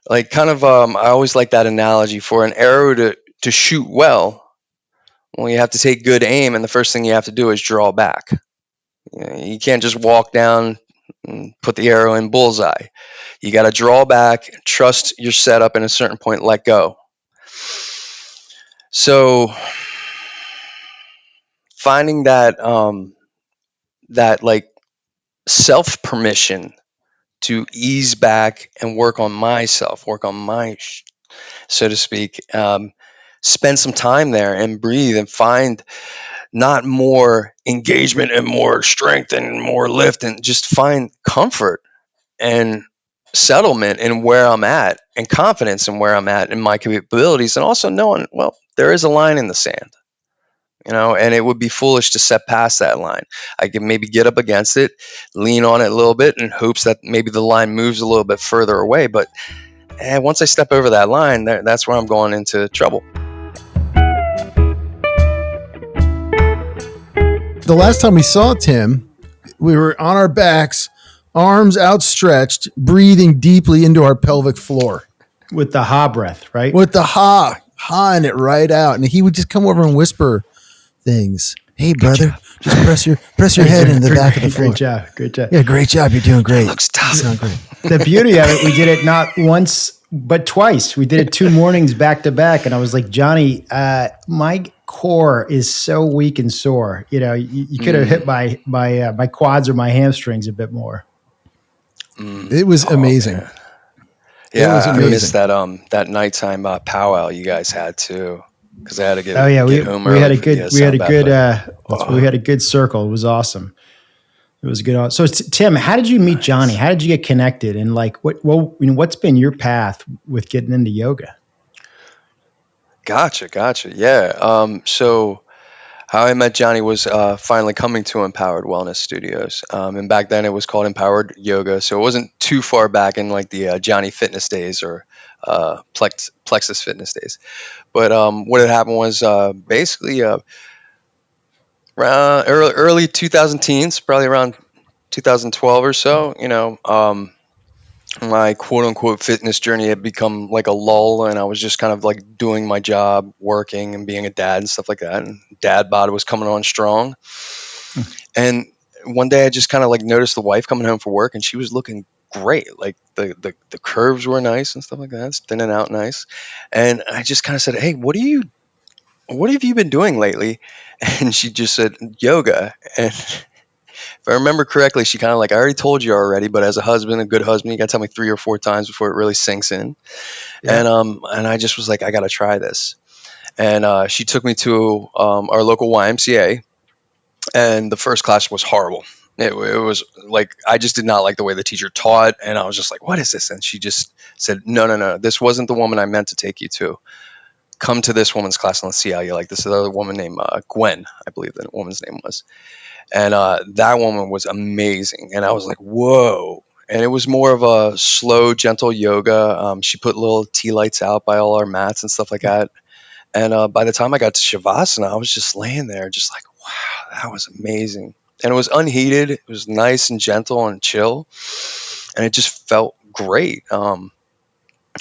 Like kind of, I always like that analogy for an arrow to shoot well. Well, you have to take good aim, and the first thing you have to do is draw back. You can't just walk down and put the arrow in bullseye. You got to draw back, trust your setup, and at a certain point, let go. So finding that like self permission to ease back and work on myself, work on so to speak. Spend some time there and breathe and find not more engagement and more strength and more lift, and just find comfort and settlement in where I'm at and confidence in where I'm at and my capabilities, and also knowing, well, there is a line in the sand, and it would be foolish to step past that line. I can maybe get up against it, lean on it a little bit in hopes that maybe the line moves a little bit further away. But once I step over that line, that's where I'm going into trouble. The last time we saw Tim, we were on our backs, arms outstretched, breathing deeply into our pelvic floor. With the ha breath, right? With the ha-ing it right out. And he would just come over and whisper things. Hey, brother, just press your head into the back of the floor. Great job. Yeah, great job. You're doing great. That looks tough. You sound great. The beauty of it, we did it not once, but twice. We did it 2 mornings back to back. And I was like, Johnny, my core is so weak and sore. You could have hit my quads or my hamstrings a bit more. It was amazing. Man. Yeah, I missed that nighttime powwow you guys had too, because I had to get home early. We had a good circle. It was awesome. It was good. So Tim, how did you meet Johnny? How did you get connected? And like, what's been your path with getting into yoga? Gotcha. Yeah. So how I met Johnny was finally coming to Empowered Wellness Studios. And back then it was called Empowered Yoga. So it wasn't too far back in like the Johnny Fitness days or Plexus Fitness days. But what had happened was basically around early 2000 teens, probably around 2012 or so, my quote unquote fitness journey had become like a lull, and I was just kind of like doing my job, working and being a dad and stuff like that. And dad bod was coming on strong. And one day I just kind of like noticed the wife coming home from work, and she was looking great. Like the curves were nice and stuff like that. It's thinning out nice. And I just kind of said, hey, what have you been doing lately? And she just said, yoga. And if I remember correctly, she kind of like, I already told you already, but as a husband, a good husband, you got to tell me 3 or 4 times before it really sinks in. Yeah. And I just was like, I got to try this. And she took me to our local YMCA, and the first class was horrible. It was like, I just did not like the way the teacher taught, and I was just like, what is this? And she just said, no, this wasn't the woman I meant to take you to. Come to this woman's class and let's see how you like this. Other woman named Gwen, I believe the woman's name was. And that woman was amazing. And I was like, whoa. And it was more of a slow, gentle yoga. She put little tea lights out by all our mats and stuff like that. And by the time I got to Shavasana, I was just laying there just like, wow, that was amazing. And it was unheated. It was nice and gentle and chill. And it just felt great. And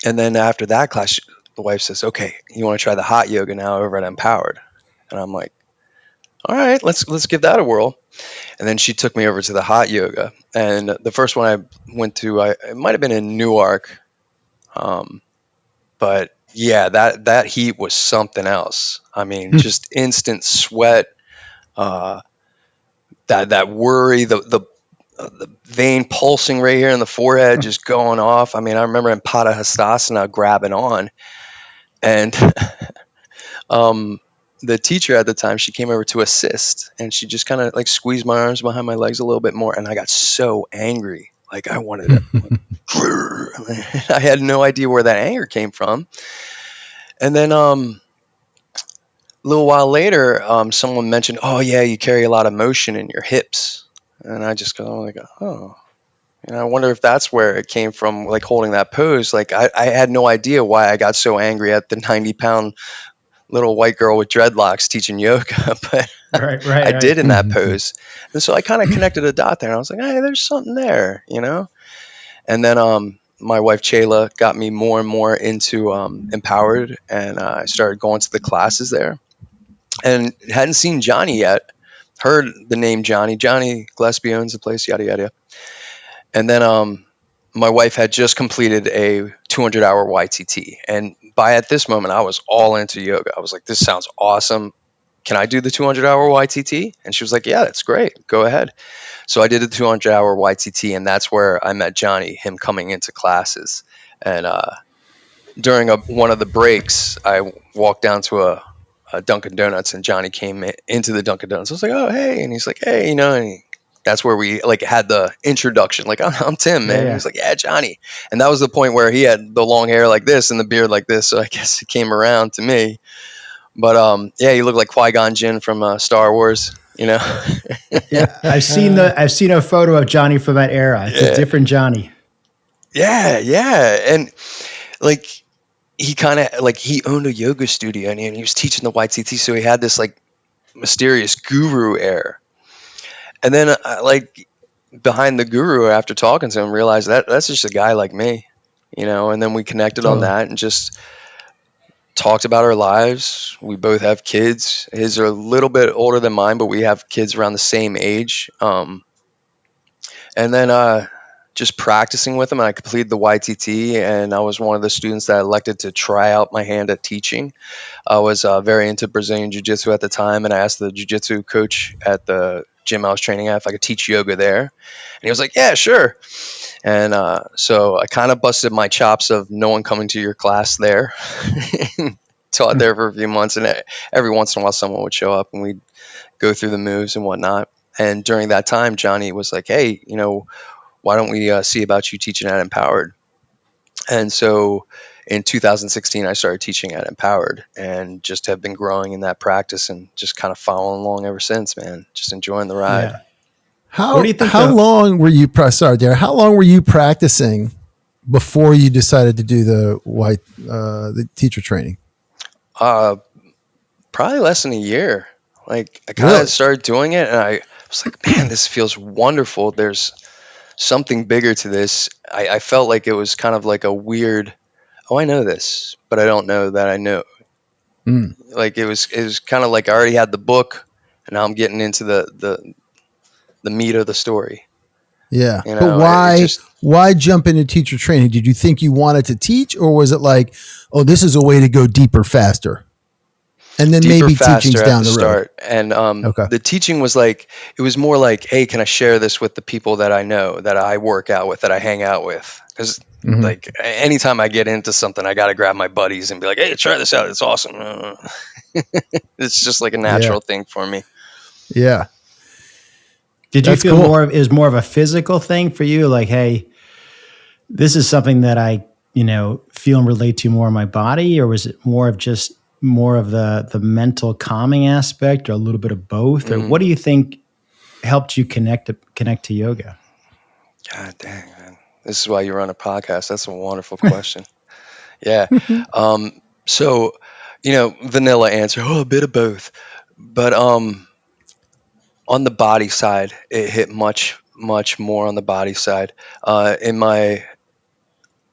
then after that class, the wife says, okay, you want to try the hot yoga now over at Empowered? And I'm like, all right, let's give that a whirl. And then she took me over to the hot yoga. And the first one I went to, it might have been in Newark. But yeah, that heat was something else. I mean, just instant sweat, that worry, the vein pulsing right here in the forehead, just going off. I mean, I remember in Padahastasana grabbing on, and the teacher at the time, she came over to assist, and she just kind of like squeezed my arms behind my legs a little bit more, and I got so angry. Like I wanted to, I had no idea where that anger came from. And then a little while later, someone mentioned, oh yeah, you carry a lot of motion in your hips. And I just go like, oh. And I wonder if that's where it came from, like holding that pose. Like I had no idea why I got so angry at the 90-pound little white girl with dreadlocks teaching yoga, but I did in that pose. And so I kind of connected a dot there, and I was like, hey, there's something there, And then my wife Chayla got me more and more into Empowered, and I started going to the classes there. And hadn't seen Johnny yet. Heard the name Johnny. Johnny Gillespie owns the place. Yada yada. And then my wife had just completed a 200-hour YTT, and by at this moment I was all into yoga. I was like, "This sounds awesome. Can I do the 200-hour YTT?" And she was like, "Yeah, that's great. Go ahead." So I did the 200-hour YTT, and that's where I met Johnny. Him coming into classes, and during one of the breaks, I walked down to a Dunkin' Donuts, and Johnny came into the Dunkin' Donuts. I was like, "Oh, hey," and he's like, "Hey," that's where we like had the introduction. Like, I'm Tim, Yeah, man. yeah. He's like, "Yeah, Johnny," and that was the point where he had the long hair like this and the beard like this. So I guess it came around to me. But yeah, he looked like Qui-Gon Jinn from Star Wars. Yeah, I've seen a photo of Johnny from that era. It's a Yeah, different Johnny. yeah, yeah, and like he kind of like he owned a yoga studio, and he was teaching the YTT, so he had this like mysterious guru air. And then like behind the guru, after talking to him, realized that that's just a guy like me, and then we connected on Totally. that and just talked about our lives. We both have kids. His are a little bit older than mine, but we have kids around the same age. And then just practicing with him, I completed the YTT, and I was one of the students that elected to try out my hand at teaching. I was very into Brazilian Jiu Jitsu at the time, and I asked the Jiu Jitsu coach at the gym I was training at if I could teach yoga there. And he was like, "Yeah, sure." And so I kind of busted my chops of no one coming to your class there. Taught there for a few months, and every once in a while someone would show up and we'd go through the moves and whatnot. And during that time, Johnny was like, "Hey, why don't we see about you teaching at Empowered?" And so in 2016, I started teaching at Empowered and just have been growing in that practice and just kind of following along ever since, man. Just enjoying the ride. Yeah. What do How you think how the long were you? Sorry, Derek. How long were you practicing before you decided to do the teacher training? Uh, Probably less than a year. Like I kind of Really? started doing it and I was like, man, this feels wonderful. There's something bigger to this. I felt like it was kind of like a weird, oh, I know this, but I don't know that I know. Mm, Like it was kind of like I already had the book and now I'm getting into the meat of the story. yeah, You but know, it just why jump into teacher training? Did you think you wanted to teach, or was it like, oh, this is a way to go deeper, faster, and then deeper, maybe faster teaching's at down the the road? start. And Okay. the teaching was like, it was more like, hey, can I share this with the people that I know, that I work out with, that I hang out with? Because Hmm. like anytime I get into something, I got to grab my buddies and be like, hey, try this out. It's awesome. It's just like a Yeah. natural thing for me. Yeah. did you That's feel cool. is more of a physical thing for you? Like, hey, this is something that I, feel and relate to more in my body, or was it more of just more of the mental calming aspect, or a little bit of both? Or what do Mm, you think helped you connect to yoga? God dang, man. This is why you run a podcast. That's a wonderful question. Yeah. So, vanilla answer, oh, a bit of both. But on the body side, it hit much, much more on the body side. In my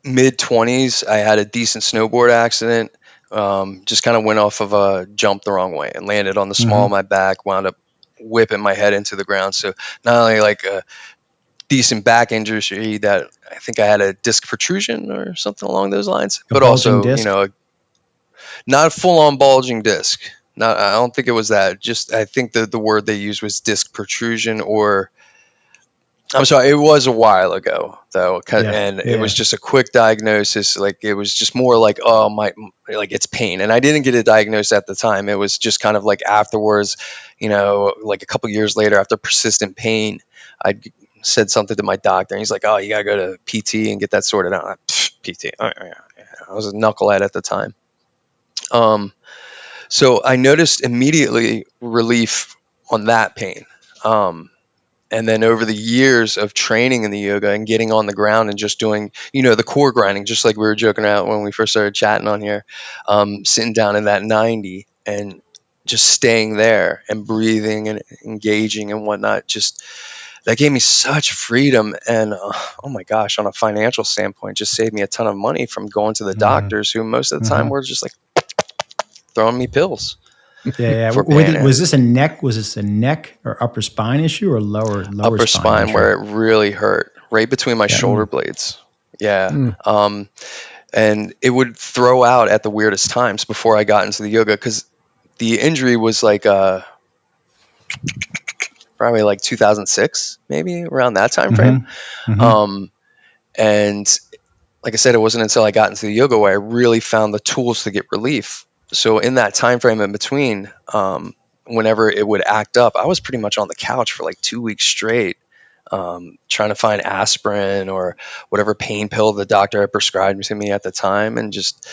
mid 20s, I had a decent snowboard accident. Just kind of went off of a jump the wrong way and landed on the small of Hmm. my back, wound up whipping my head into the ground. So, not only like a decent back injury that I think I had a disc protrusion or something along those lines, A but bulging also, disc? not a full on bulging disc. Not, I don't think it was that. Just, I think the word they used was disc protrusion, or I'm sorry, it was a while ago though, Yeah. and it was Yeah. just a quick diagnosis. Like it was just more like, oh my, like it's pain, and I didn't get it diagnosed at the time. It was just kind of like afterwards, like a couple years later, after persistent pain, I said something to my doctor, and he's like, "Oh, you gotta go to PT and get that sorted out." PT. All right, yeah, yeah. I was a knucklehead at the time. Um, so I noticed immediately relief on that pain. Um, and then over the years of training in the yoga and getting on the ground and just doing, the core grinding, just like we were joking about when we first started chatting on here, sitting down in that 90 and just staying there and breathing and engaging and whatnot, just that gave me such freedom. And oh my gosh, on a financial standpoint, just saved me a ton of money from going to the doctors, who most of the time were just like throwing me pills Yeah. for pain. Was this a neck? Was this a neck or upper spine issue or lower Upper spine spine, issue? where it really hurt, right between my Yeah. shoulder blades. Yeah. And it would throw out at the weirdest times before I got into the yoga, because the injury was like probably like 2006, maybe around that time frame. Um, and like I said, it wasn't until I got into the yoga where I really found the tools to get relief. So in that time frame in between, whenever it would act up, I was pretty much on the couch for like 2 weeks straight, trying to find aspirin or whatever pain pill the doctor had prescribed to me at the time, and just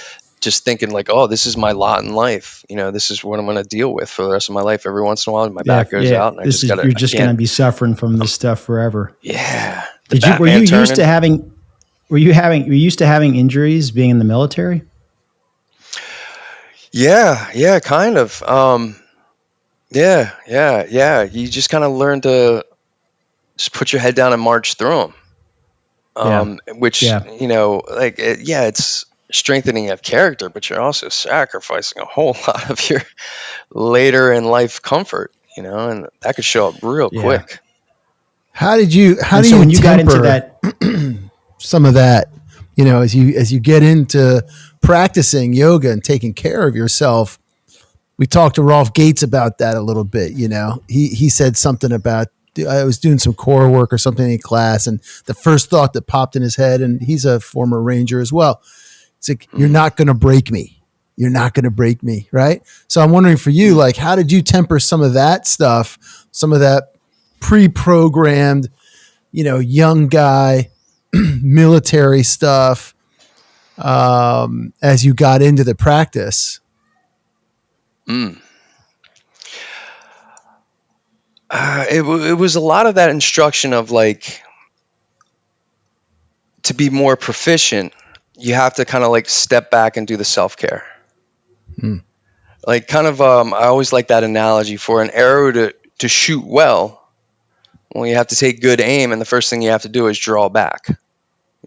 thinking like, oh, this is my lot in life. This is what I'm going to deal with for the rest of my life. Every once in a while, my back goes out, and I just gotta. You're I just going to can't. be suffering from this stuff forever. Yeah, the Were Batman you used turning. to having? Were you used to having injuries being in the military? Yeah, kind of. Yeah. You just kind of learn to just put your head down and march through Yeah. them. Which, Yeah. it's strengthening of character, but you're also sacrificing a whole lot of your later in life comfort, and that could show up real Yeah. quick. How do you And so when you got into temper that, some of that, as you get into practicing yoga and taking care of yourself? We talked to Rolf Gates about that a little bit. He said something about, I was doing some core work or something in class, and the first thought that popped in his head, and he's a former Ranger as well, it's like, you're not going to break me. You're not going to break me. Right. So I'm wondering for you, like, how did you temper some of that stuff, some of that pre-programmed, young guy, military stuff, as you got into the practice? It was a lot of that instruction of like, to be more proficient, you have to kind of like step back and do the self-care. Like kind of, I always like that analogy for an arrow to shoot well. Well, you have to take good aim, and the first thing you have to do is draw back.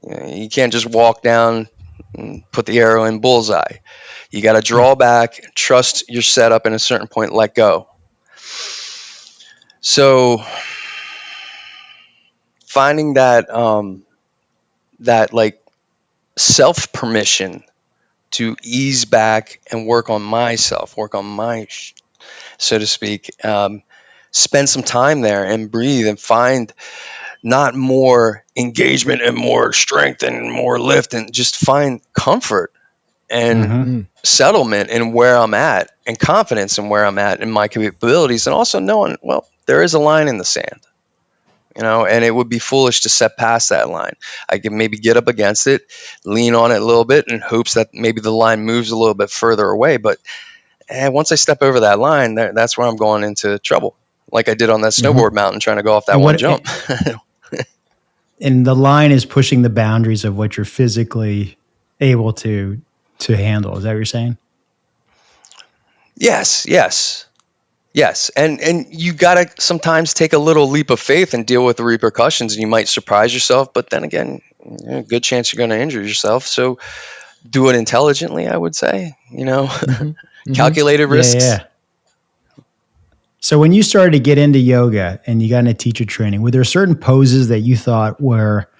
You can't just walk down and put the arrow in bullseye. You got to draw back, trust your setup, and at a certain point, let go. So finding that like self permission to ease back and work on myself, work on so to speak, spend some time there and breathe and find not more engagement and more strength and more lift, and just find comfort and settlement in where I'm at, and confidence in where I'm at in my capabilities, and also knowing, well, there is a line in the sand, and it would be foolish to step past that line. I can maybe get up against it, lean on it a little bit in hopes that maybe the line moves a little bit further away. But once I step over that line, that's where I'm going into trouble. Like I did on that snowboard mountain trying to go off that one jump. And the line is pushing the boundaries of what you're physically able to handle. Is that what you're saying? Yes. And you got to sometimes take a little leap of faith and deal with the repercussions, and you might surprise yourself, but then again, good chance you're going to injure yourself. So do it intelligently, I would say, calculated risks. Yeah. So when you started to get into yoga and you got into teacher training, were there certain poses that you thought were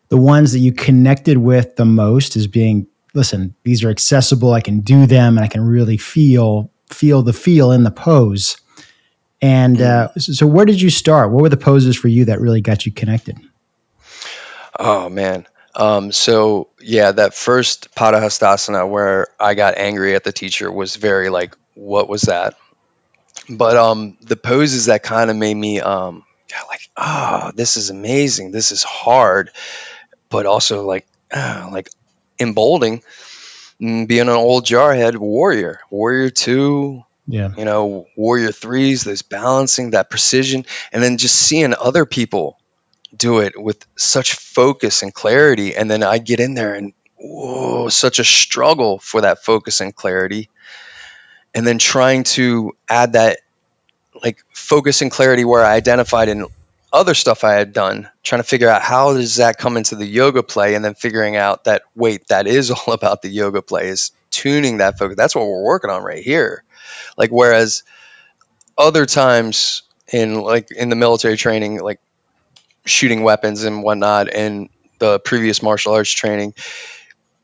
the ones that you connected with the most as being, listen, these are accessible, I can do them, and I can really feel the feel in the pose? And so where did you start? What were the poses for you that really got you connected? Oh, man. So yeah, that first Padahastasana where I got angry at the teacher was very like, what was that? But the poses that kind of made me this is amazing. This is hard, but also like emboldening. Being an old jarhead warrior 2, Yeah. warrior 3s, those balancing, that precision, and then just seeing other people do it with such focus and clarity. And then I get in there and whoa, such a struggle for that focus and clarity. And then trying to add that like focus and clarity where I identified in other stuff I had done, trying to figure out how does that come into the yoga play, and then figuring out that, wait, that is all about the yoga play, is tuning that focus. That's what we're working on right here. Like, whereas other times in the military training, like shooting weapons and whatnot, and the previous martial arts training,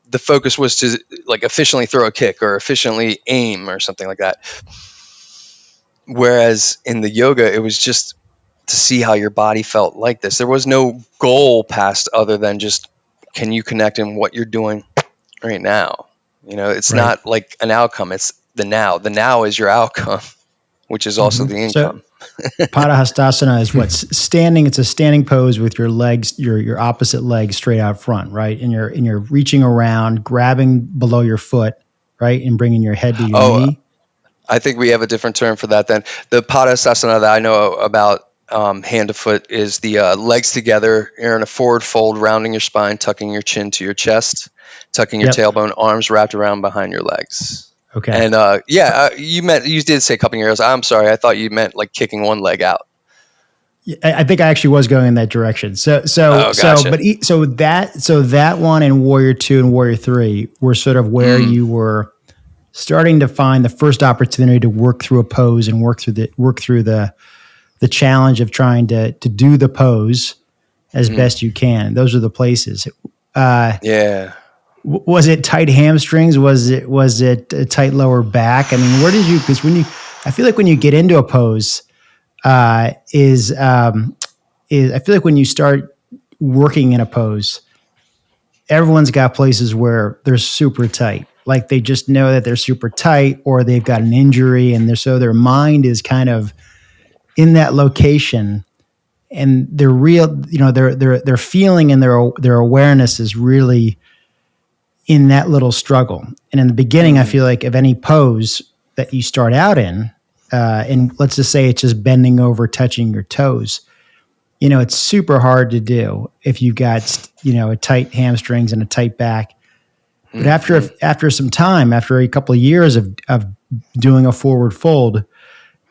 the focus was to like efficiently throw a kick or efficiently aim or something like that. Whereas in the yoga, it was just to see how your body felt like this. There was no goal past other than just, can you connect in what you're doing right now? It's Right. not like an outcome. It's the now. The now is your outcome, which is also the So income. Padahastasana is what's standing. It's a standing pose with your legs, your opposite leg straight out front, right? And you're reaching around, grabbing below your foot, right, and bringing your head to your Oh, knee. I think we have a different term for that then. The Padasana that I know about, hand to foot, is the legs together. You're in a forward fold, rounding your spine, tucking your chin to your chest, tucking your Yep. tailbone, arms wrapped around behind your legs. Okay. And you did say cupping your heels. I'm sorry, I thought you meant like kicking one leg out. I think I actually was going in that direction. So Oh, gotcha. that one and Warrior 2 and Warrior 3 were sort of where you were starting to find the first opportunity to work through a pose and work through the challenge of trying to do the pose as best you can. Those are the places. Yeah. Was it tight hamstrings? Was it a tight lower back? I mean, where did you? Because I feel like when you get into a pose, I feel like when you start working in a pose, everyone's got places where they're super tight. Like they just know that they're super tight, or they've got an injury, and so their mind is kind of in that location, and their real, their feeling and their awareness is really in that little struggle. And in the beginning, I feel like of any pose that you start out in, and let's just say it's just bending over, touching your toes, it's super hard to do if you've got, a tight hamstrings and a tight back. But after some time, after a couple of years of doing a forward fold,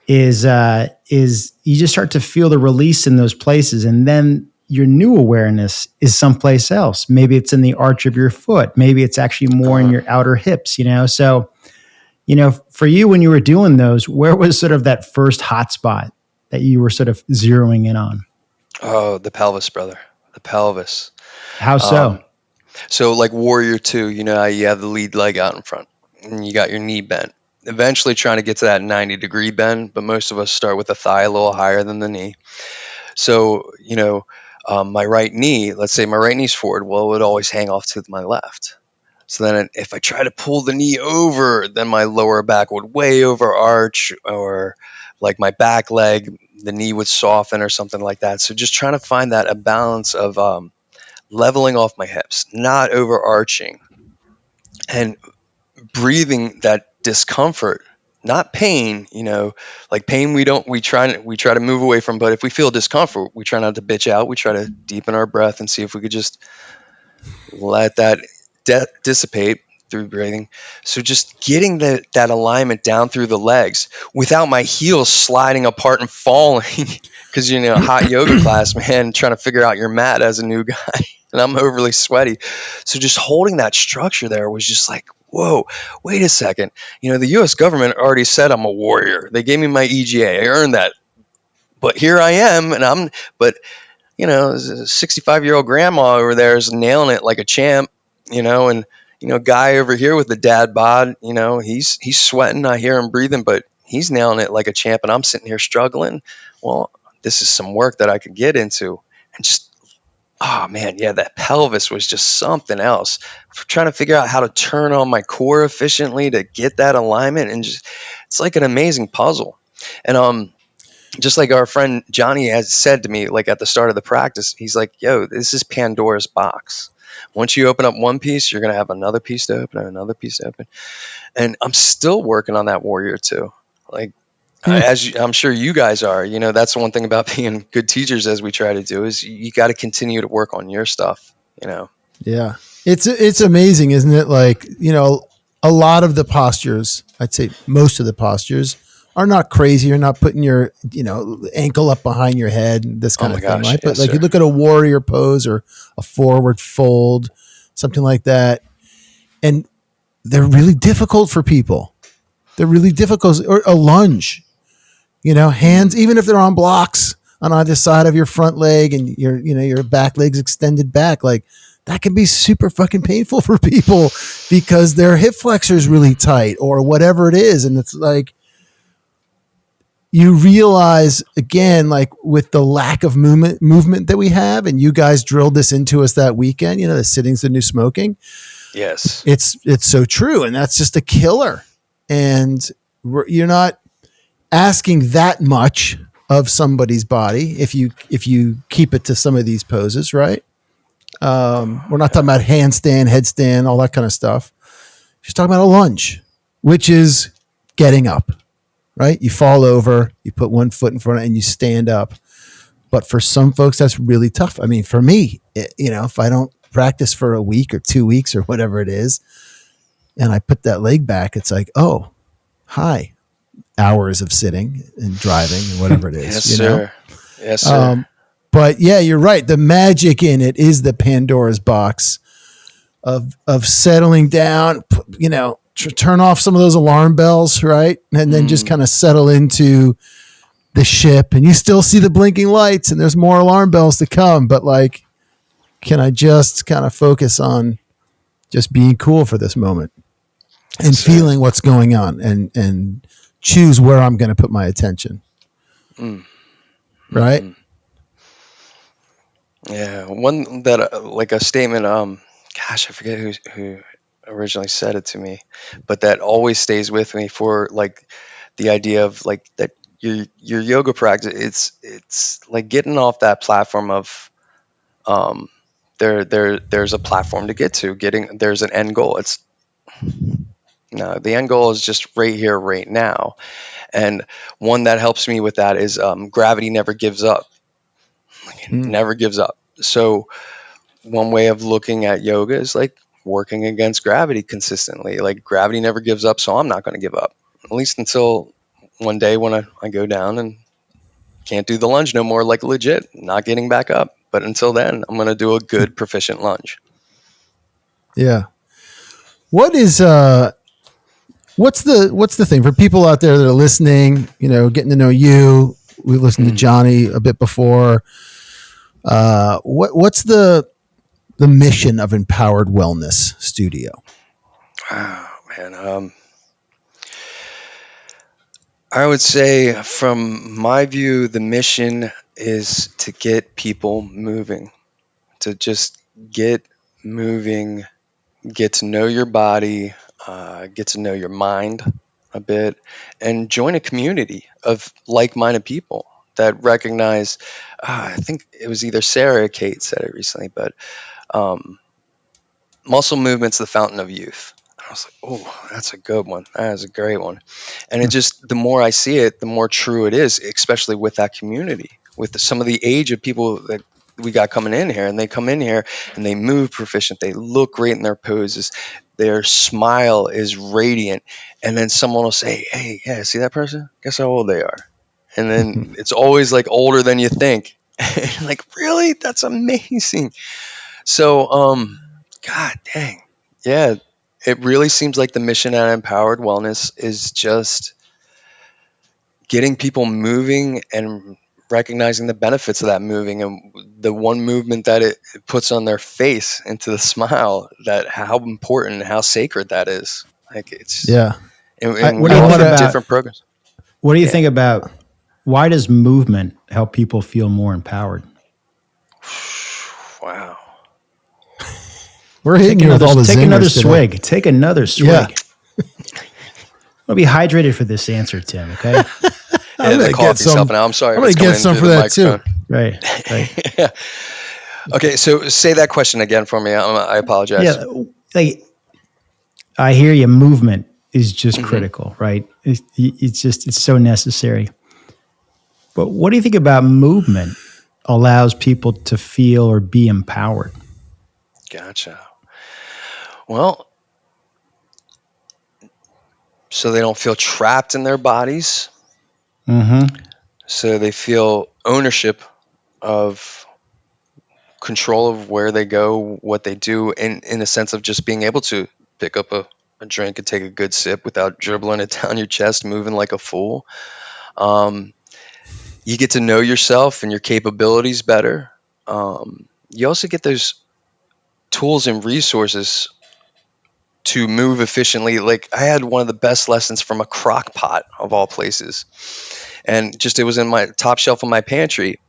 is you just start to feel the release in those places, and then your new awareness is someplace else. Maybe it's in the arch of your foot. Maybe it's actually more in your outer hips. So for you, when you were doing those, where was sort of that first hot spot that you were sort of zeroing in on? Oh, the pelvis, brother. The pelvis. How so? So like Warrior 2, how you have the lead leg out in front and you got your knee bent. Eventually trying to get to that 90-degree bend, but most of us start with the thigh a little higher than the knee. So, my right knee, let's say my right knee's forward, well, it would always hang off to my left. So then if I try to pull the knee over, then my lower back would way over arch, or like my back leg, the knee would soften or something like that. So just trying to find a balance of leveling off my hips, not overarching, and breathing that discomfort, not pain. Like pain, we try to move away from. But if we feel discomfort, we try not to bitch out. We try to deepen our breath and see if we could just let that dissipate through breathing. So just getting that alignment down through the legs without my heels sliding apart and falling. Because hot yoga class, man, trying to figure out your mat as a new guy, and I'm overly sweaty. So just holding that structure there was just like, whoa, wait a second. The U.S. government already said I'm a warrior. They gave me my EGA. I earned that. But here I am, and but a 65-year-old grandma over there is nailing it like a champ, and guy over here with the dad bod, he's sweating. I hear him breathing, but he's nailing it like a champ, and I'm sitting here struggling. Well, this is some work that I could get into, and just, oh man, yeah, that pelvis was just something else. Trying to figure out how to turn on my core efficiently to get that alignment, and just, it's like an amazing puzzle. And just like our friend Johnny has said to me, like at the start of the practice, he's like, yo, this is Pandora's box. Once you open up one piece, you're going to have another piece to open and another piece to open. And I'm still working on that Warrior 2. Like, I'm sure you guys are, that's the one thing about being good teachers, as we try to do, is you got to continue to work on your stuff, Yeah. It's amazing, isn't it? Like, a lot of the postures, I'd say most of the postures, are not crazy. You're not putting your, ankle up behind your head and this kind Oh my of thing, gosh, right? But yes, like you sir. look at a warrior pose or a forward fold, something like that, and they're really difficult for people. They're really difficult. Or a lunge, hands, even if they're on blocks on either side of your front leg and your back leg's extended back, like that can be super fucking painful for people because their hip flexor is really tight or whatever it is. And it's like, you realize again, like with the lack of movement that we have, and you guys drilled this into us that weekend, the sitting's the new smoking. Yes. It's so true. And that's just a killer. And you're not asking that much of somebody's body if you keep it to some of these poses, right? We're not talking about handstand, headstand, all that kind of stuff. She's talking about a lunge, which is getting up, right? You fall over, you put one foot in front and you stand up. But for some folks, that's really tough. I mean, for me, if I don't practice for a week or 2 weeks or whatever it is, and I put that leg back, it's like, oh, hi, hours of sitting and driving and whatever it is, Yes, sir. Yes, sir. But yeah, you're right. The magic in it is the Pandora's box of settling down, turn off some of those alarm bells, right? And then just kind of settle into the ship, and you still see the blinking lights and there's more alarm bells to come. But like, can I just kind of focus on just being cool for this moment and Yes, sir. feeling what's going on and choose where I'm going to put my attention. Right. Yeah. One that, like a statement, gosh, I forget who originally said it to me, but that always stays with me for like the idea of like that your yoga practice, it's like getting off that platform of, um, there's a platform to get to, there's an end goal. It's no, the end goal is just right here, right now. And one that helps me with that is, gravity never gives up. Like, it never gives up. So one way of looking at yoga is like working against gravity consistently. Like gravity never gives up, so I'm not going to give up. At least until one day when I go down and can't do the lunge no more, like legit, not getting back up. But until then, I'm going to do a good, proficient lunge. Yeah. What is what's the thing for people out there that are listening, getting to know you? We listened to Johnny a bit before. What's the mission of Empowered Wellness Studio? Oh, man. I would say, from my view, the mission is to get people moving, to just get moving, get to know your body, get to know your mind a bit, and join a community of like-minded people that recognize. I think it was either Sarah or Kate said it recently, but, um, muscle movement's the fountain of youth. I was like, oh, that's a good one. That is a great one. And it just, the more I see it, the more true it is, especially with that community, with some of the age of people that we got coming in here. And they come in here and they move proficient. They look great in their poses. Their smile is radiant. And then someone will say, hey, yeah, see that person? Guess how old they are. And then it's always like older than you think. Like, really? That's amazing. So, God dang. Yeah, it really seems like the mission at Empowered Wellness is just getting people moving and recognizing the benefits of that moving, and the one movement that it puts on their face into the smile, that how important, how sacred that is. Like, it's, Yeah. and What we do you all think have about different programs. what do you Yeah. think about why does movement help people feel more empowered? Wow. We're hitting you with all the Take another zingers today. swig. Take another swig. Yeah. I'll be hydrated for this answer, Tim. Okay. I'm Yeah, the gonna get coffee's some. helping out. I'm sorry I'm if gonna it's coming get in some through for the that too. microphone. Right. Yeah. Okay, so say that question again for me. I apologize. Yeah. Like, I hear you. Movement is just Hmm. critical, right? It's so necessary. But what do you think about movement allows people to feel or be empowered? Gotcha. Well, so they don't feel trapped in their bodies. Mm-hmm. So they feel ownership of control of where they go, what they do, and in a sense of just being able to pick up a drink and take a good sip without dribbling it down your chest, moving like a fool. Um, you get to know yourself and your capabilities better. You also get those tools and resources to move efficiently. Like I had one of the best lessons from a crock pot of all places. And just it was in my top shelf of my pantry.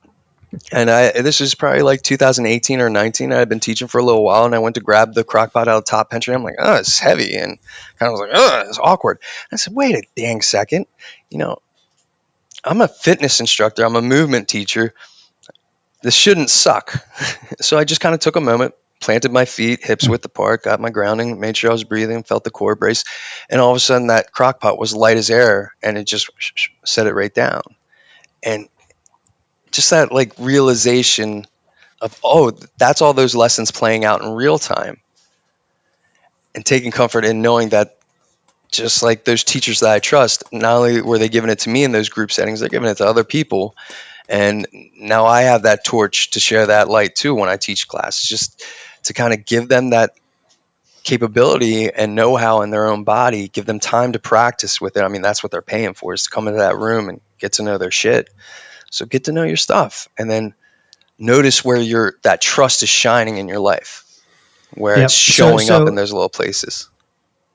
And this is probably like 2018 or 19. I had been teaching for a little while, and I went to grab the crock pot out of the top pantry. I'm like, oh, it's heavy, and kind of was like, oh, it's awkward. I said, wait a dang second, you know, I'm a fitness instructor, I'm a movement teacher. This shouldn't suck. So I just kind of took a moment, planted my feet, hips width apart, got my grounding, made sure I was breathing, felt the core brace, and all of a sudden that crock pot was light as air, and it just set it right down. And just that like realization of, oh, that's all those lessons playing out in real time, and taking comfort in knowing that just like those teachers that I trust, not only were they giving it to me in those group settings, they're giving it to other people. And now I have that torch to share that light too when I teach class, just to kind of give them that capability and know-how in their own body, give them time to practice with it. I mean, that's what they're paying for, is to come into that room and get to know their shit. So get to know your stuff, and then notice where that trust is shining in your life, where it's Yep. So showing up in so those little places.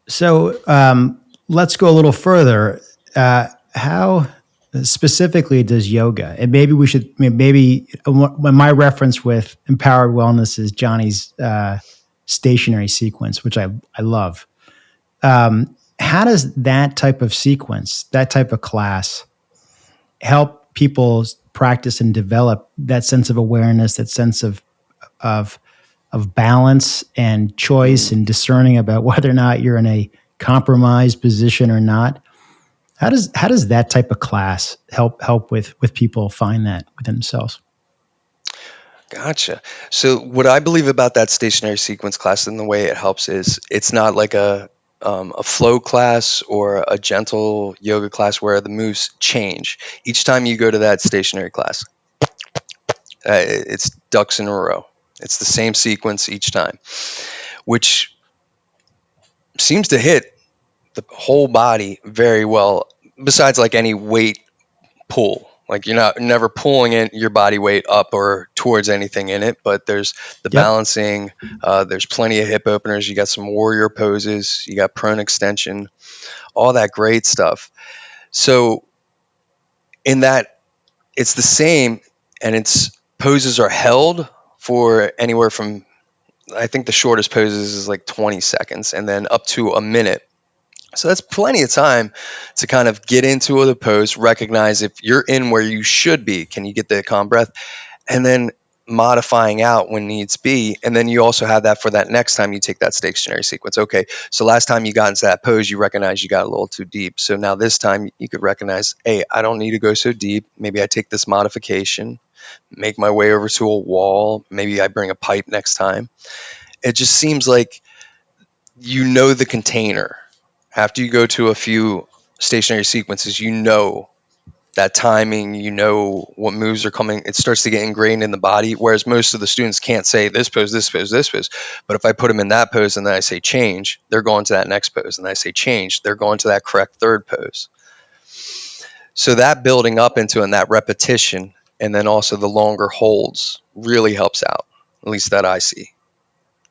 so let's go a little further. How specifically does yoga? And maybe we should maybe when my reference with empowered wellness is Johnny's stationary sequence, which I love. How does that type of sequence, that type of class, help people practice and develop that sense of awareness, that sense of balance and choice and discerning about whether or not you're in a compromised position or not? How does that type of class help with people find that within themselves? Gotcha. So what I believe about that stationary sequence class and the way it helps is it's not like a flow class or a gentle yoga class where the moves change each time you go to that stationary class. It's ducks in a row. It's the same sequence each time, which seems to hit the whole body very well. Besides, like any weight pull, like you're not never pulling your body weight up or towards anything in it, but there's the Yep. balancing. There's plenty of hip openers. You got some warrior poses. You got prone extension, all that great stuff. So in that, it's the same, and its poses are held for anywhere from, I think the shortest poses is like 20 seconds, and then up to a minute. So that's plenty of time to kind of get into the pose, recognize if you're in where you should be, can you get the calm breath, and then modifying out when needs be. And then you also have that for that next time you take that stationary sequence. Okay, so last time you got into that pose, you recognize you got a little too deep. So now this time you could recognize, hey, I don't need to go so deep. Maybe I take this modification, make my way over to a wall. Maybe I bring a pipe next time. It just seems like you know the container. After you go to a few stationary sequences, you know that timing, you know what moves are coming. It starts to get ingrained in the body, whereas most of the students can't say this pose, this pose, this pose. But if I put them in that pose and then I say change, they're going to that next pose. And I say change, they're going to that correct third pose. So that building up into and that repetition, and then also the longer holds, really helps out. At least that I see.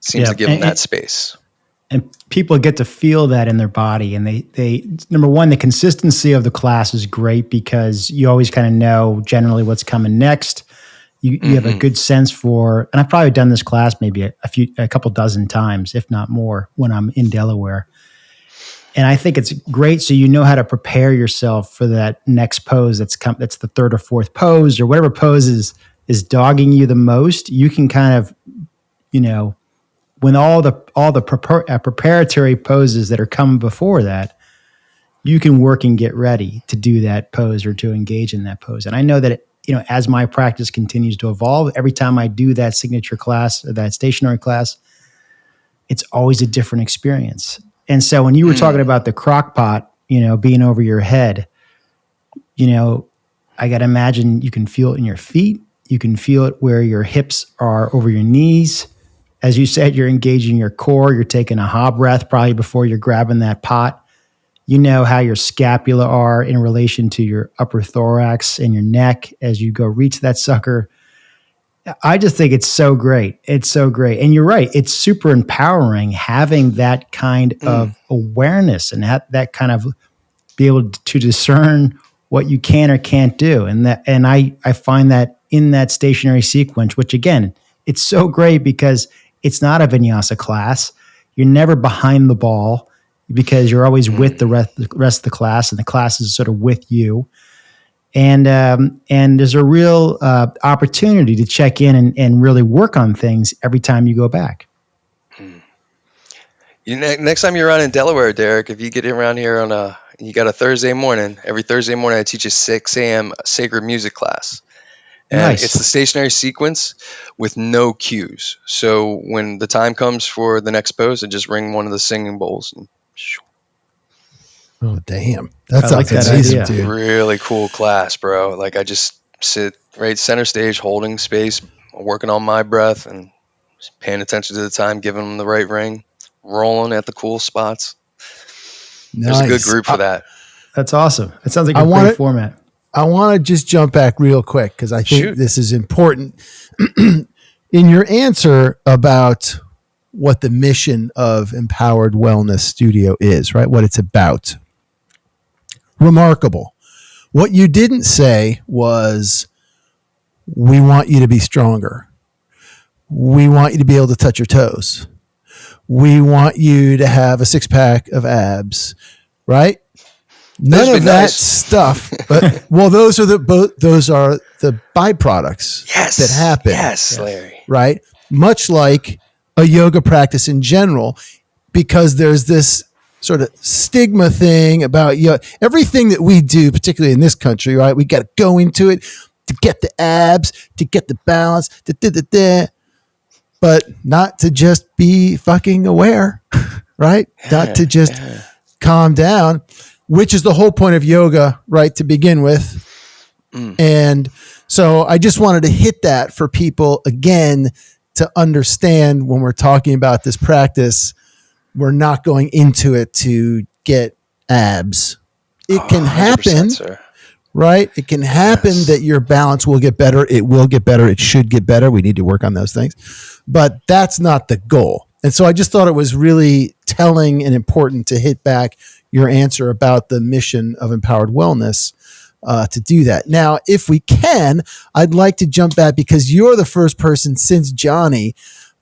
Seems to Yeah. give them that space. And people get to feel that in their body, and they number one, the consistency of the class is great because you always kind of know generally what's coming next. You have a good sense for, and I've probably done this class maybe a couple dozen times, if not more, when I'm in Delaware. And I think it's great, so you know how to prepare yourself for that next pose that's the third or fourth pose, or whatever pose is dogging you the most. You can kind of, when all the preparatory poses that are coming before that, you can work and get ready to do that pose or to engage in that pose. And I know that as my practice continues to evolve, every time I do that signature class or that stationary class, it's always a different experience. And so when you were talking about the crock pot, being over your head, you know, I got to imagine you can feel it in your feet. You can feel it where your hips are over your knees. As you said, you're engaging your core. You're taking a hot breath probably before you're grabbing that pot. You know how your scapula are in relation to your upper thorax and your neck as you go reach that sucker. I just think it's so great. It's so great. And you're right. It's super empowering having that kind of awareness and that kind of be able to discern what you can or can't do. And I find that in that stationary sequence, which again, it's so great because it's not a vinyasa class. You're never behind the ball because you're always with the rest of the class, and the class is sort of with you. And there's a real opportunity to check in and really work on things every time you go back. Next time you're around in Delaware, Derek, if you get around here you got a Thursday morning. Every Thursday morning, I teach a 6 a.m. sacred music class. And Nice. it's the stationary sequence with no cues. So when the time comes for the next pose, I just ring one of the singing bowls. And Oh, damn. That I sounds like that amazing, idea. dude. really cool class, bro. Like I just sit right center stage, holding space, working on my breath and paying attention to the time, giving them the right ring, rolling at the cool spots. There's a good Nice. group for that. That's awesome. It sounds like I a want great it- format. I want to just jump back real quick because I think Shoot. this is important. In your answer about what the mission of Empowered Wellness Studio is, right? What it's about. Remarkable. What you didn't say was, we want you to be stronger. We want you to be able to touch your toes. We want you to have a 6-pack of abs, right? None Those of be that nice. stuff. But well, those are the byproducts Yes. that happen. Yes, Larry. Right? Much like a yoga practice in general, because there's this sort of stigma thing about everything that we do, particularly in this country, right? We got to go into it to get the abs, to get the balance, but not to just be fucking aware, right? Not to just calm down, which is the whole point of yoga, right, to begin with. And so I just wanted to hit that for people again to understand when we're talking about this practice, we're not going into it to get abs. It can happen, sir. right? It can happen that your balance will get better. It will get better. It should get better. We need to work on those things, but that's not the goal. And so I just thought it was really telling and important to hit back your answer about the mission of Empowered Wellness to do that. Now, if we can, I'd like to jump back because you're the first person since Johnny's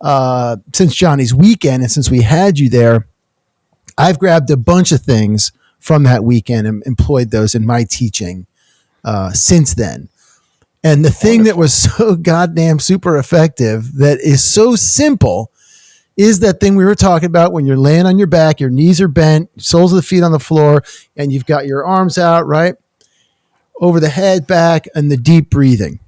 weekend, and since we had you there, I've grabbed a bunch of things from that weekend and employed those in my teaching since then. And the thing that was so goddamn super effective, that is so simple, is that thing we were talking about when you're laying on your back, your knees are bent, soles of the feet on the floor, and you've got your arms out, right? Over the head, back, and the deep breathing.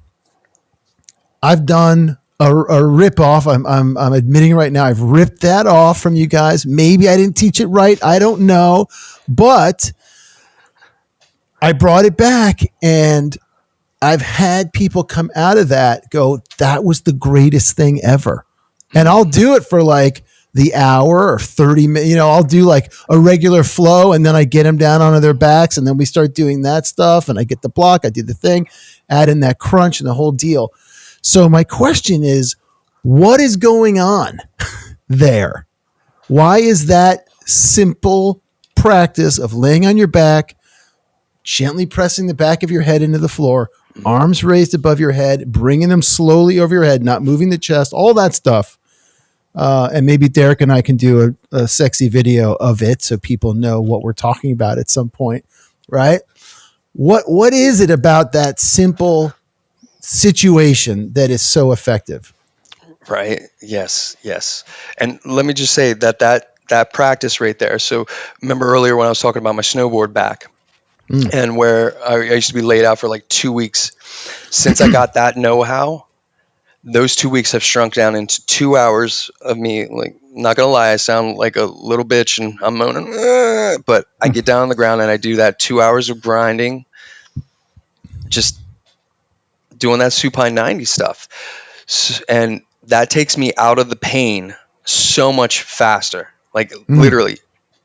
I've done a rip off. I'm admitting right now, I've ripped that off from you guys. Maybe I didn't teach it right. I don't know. But I brought it back, and I've had people come out of that go, that was the greatest thing ever. And I'll do it for like the hour or 30 minutes. I'll do like a regular flow, and then I get them down onto their backs, and then we start doing that stuff, and I get the block, I do the thing, add in that crunch and the whole deal. So my question is, what is going on there? Why is that simple practice of laying on your back, gently pressing the back of your head into the floor, arms raised above your head, bringing them slowly over your head, not moving the chest, all that stuff. And maybe Derek and I can do a sexy video of it so people know what we're talking about at some point, right? What is it about that simple situation that is so effective? Right. Yes. And let me just say that practice right there. So remember earlier when I was talking about my snowboard back and where I used to be laid out for like 2 weeks. Since I got that know-how, those 2 weeks have shrunk down into 2 hours of me. Like, not gonna lie, I sound like a little bitch and I'm moaning, but I get down on the ground and I do that 2 hours of grinding just doing that supine 90 stuff. And that takes me out of the pain so much faster. Like literally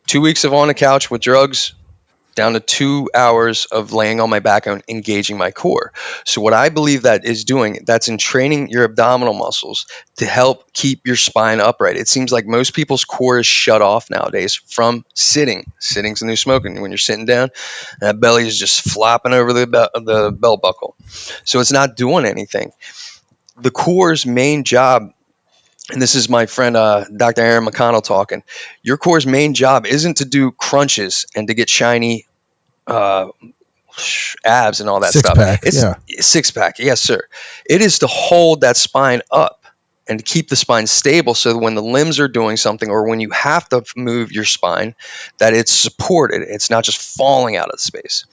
2 weeks of on the couch with drugs down to 2 hours of laying on my back and engaging my core. So what I believe that is doing, that's in training your abdominal muscles to help keep your spine upright. It seems like most people's core is shut off nowadays from sitting. Sitting's the new smoking. When you're sitting down, that belly is just flopping over the belt buckle. So it's not doing anything. The core's main job, and this is my friend Dr. Aaron McConnell talking, your core's main job isn't to do crunches and to get shiny uh, abs and all that Six stuff. pack. It's Yeah. six pack, yes, sir. It is to hold that spine up and to keep the spine stable so that when the limbs are doing something or when you have to move your spine, that it's supported. It's not just falling out of space.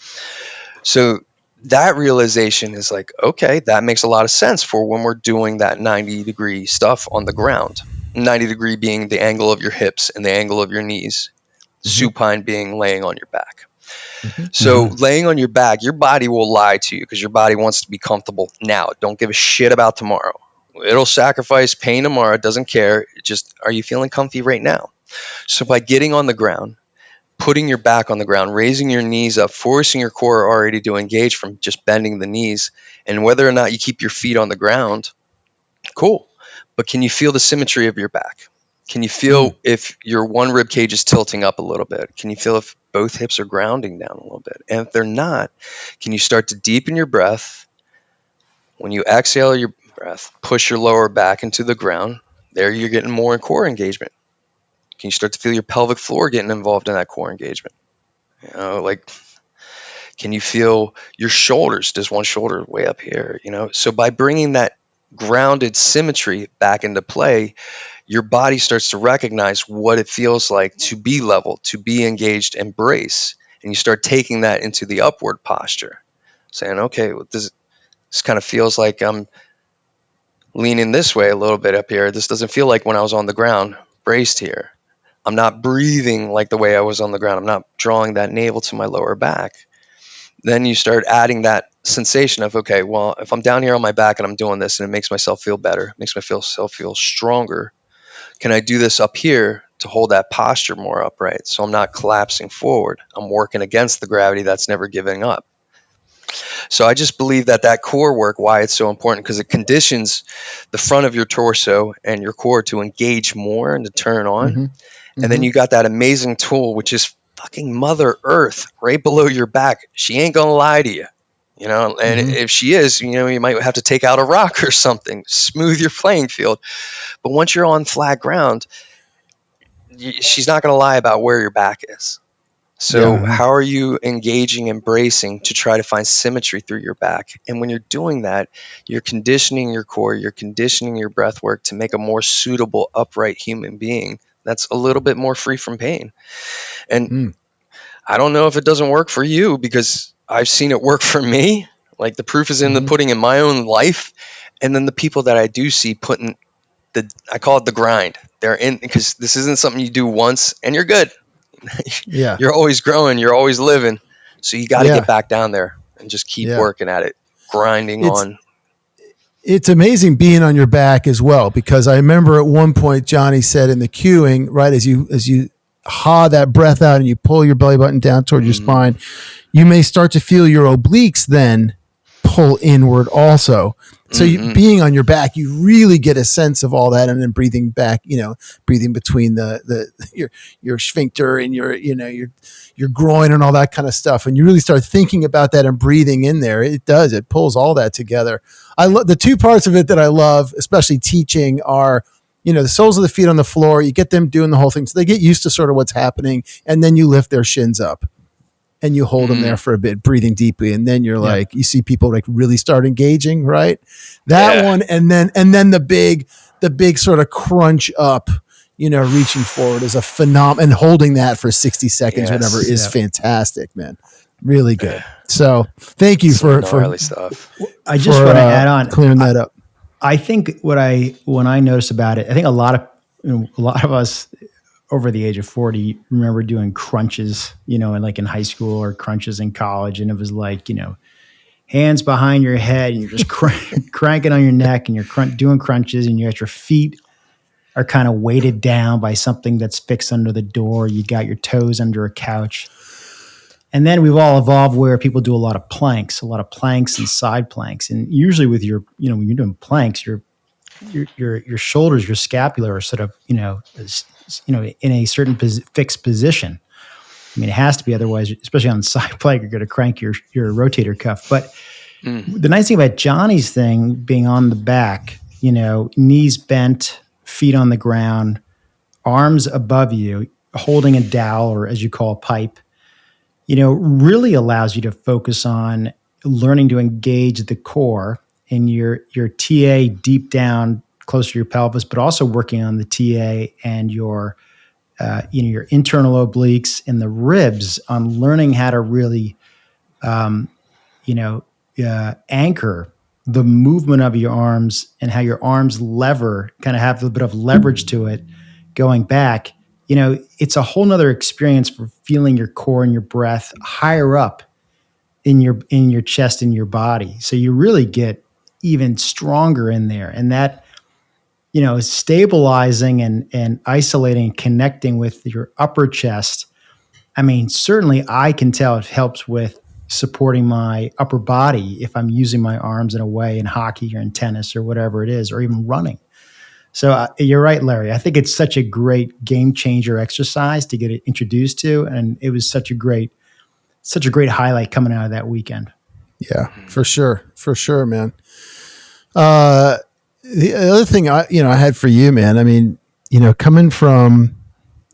So that realization is like, okay, that makes a lot of sense for when we're doing that 90-degree stuff on the ground. 90-degree being the angle of your hips and the angle of your knees. Supine being laying on your back. So laying on your back, your body will lie to you because your body wants to be comfortable now. Don't give a shit about tomorrow. It'll sacrifice pain tomorrow. It doesn't care. Just, are you feeling comfy right now? So by getting on the ground, putting your back on the ground, raising your knees up, forcing your core already to engage from just bending the knees, and whether or not you keep your feet on the ground, cool. But can you feel the symmetry of your back? Can you feel if your one rib cage is tilting up a little bit? Can you feel if both hips are grounding down a little bit? And if they're not, can you start to deepen your breath? When you exhale your breath, push your lower back into the ground. There you're getting more core engagement. Can you start to feel your pelvic floor getting involved in that core engagement? Like, can you feel your shoulders? Does one shoulder way up here? So by bringing that grounded symmetry back into play, your body starts to recognize what it feels like to be level, to be engaged and brace. And you start taking that into the upward posture, saying, okay, well, this kind of feels like I'm leaning this way a little bit up here. This doesn't feel like when I was on the ground, braced here. I'm not breathing like the way I was on the ground. I'm not drawing that navel to my lower back. Then you start adding that sensation of, okay, well, if I'm down here on my back and I'm doing this and it makes myself feel better, makes myself feel stronger, can I do this up here to hold that posture more upright so I'm not collapsing forward? I'm working against the gravity that's never giving up. So I just believe that core work, why it's so important, because it conditions the front of your torso and your core to engage more and to turn on. And then you got that amazing tool, which is fucking Mother Earth right below your back. She ain't going to lie to you. And if she is, you might have to take out a rock or something, smooth your playing field. But once you're on flat ground, she's not going to lie about where your back is. So how are you engaging and bracing to try to find symmetry through your back? And when you're doing that, you're conditioning your core, you're conditioning your breath work to make a more suitable, upright human being that's a little bit more free from pain. And I don't know if it doesn't work for you, because I've seen it work for me. Like, the proof is in the pudding in my own life. And then the people that I do see putting I call it the grind. They're in, because this isn't something you do once and you're good. Yeah. You're always growing, you're always living. So you got to get back down there and just keep working at it, grinding on. It's amazing being on your back as well, because I remember at one point Johnny said in the cueing, right, as you haw that breath out and you pull your belly button down toward your spine, you may start to feel your obliques then pull inward also. So you, being on your back, you really get a sense of all that, and then breathing back, breathing between your sphincter and your groin and all that kind of stuff. And you really start thinking about that and breathing in there. It pulls all that together. I love the two parts of it that I love, especially teaching, are, the soles of the feet on the floor. You get them doing the whole thing, so they get used to sort of what's happening, and then you lift their shins up. And you hold them there for a bit, breathing deeply, and then you're like, you see people like really start engaging, right? That one, and then the big sort of crunch up, reaching forward is a phenomenon, and holding that for 60 seconds, whatever, is fantastic, man. Really good. So thank you for stuff. I just want to add on, clearing that up. I think when I notice about it, I think a lot of us over the age of 40 remember doing crunches, and like in high school, or crunches in college. And it was like, hands behind your head, and you're just cranking on your neck, and you're doing crunches, and you got your feet are kind of weighted down by something that's fixed under the door. You got your toes under a couch. And then we've all evolved where people do a lot of planks and side planks. And usually with your, when you're doing planks, your shoulders, your scapula are sort of, in a certain fixed position. I mean, it has to be, otherwise, especially on the side plank, you're going to crank your rotator cuff. But the nice thing about Johnny's thing being on the back, knees bent, feet on the ground, arms above you, holding a dowel, or as you call a pipe, really allows you to focus on learning to engage the core and your TA deep down close to your pelvis, but also working on the TA and your your internal obliques and the ribs on learning how to really anchor the movement of your arms and how your arms lever, kind of have a bit of leverage to it going back. It's a whole nother experience for feeling your core and your breath higher up in your chest and your body. So you really get even stronger in there. And that, stabilizing and isolating, connecting with your upper chest. I mean, certainly I can tell it helps with supporting my upper body if I'm using my arms in a way in hockey or in tennis or whatever it is, or even running. So you're right, Larry. I think it's such a great game changer exercise to get it introduced to. And it was such a great highlight coming out of that weekend. Yeah, for sure. For sure, man. The other thing I had for you, man, I mean, coming from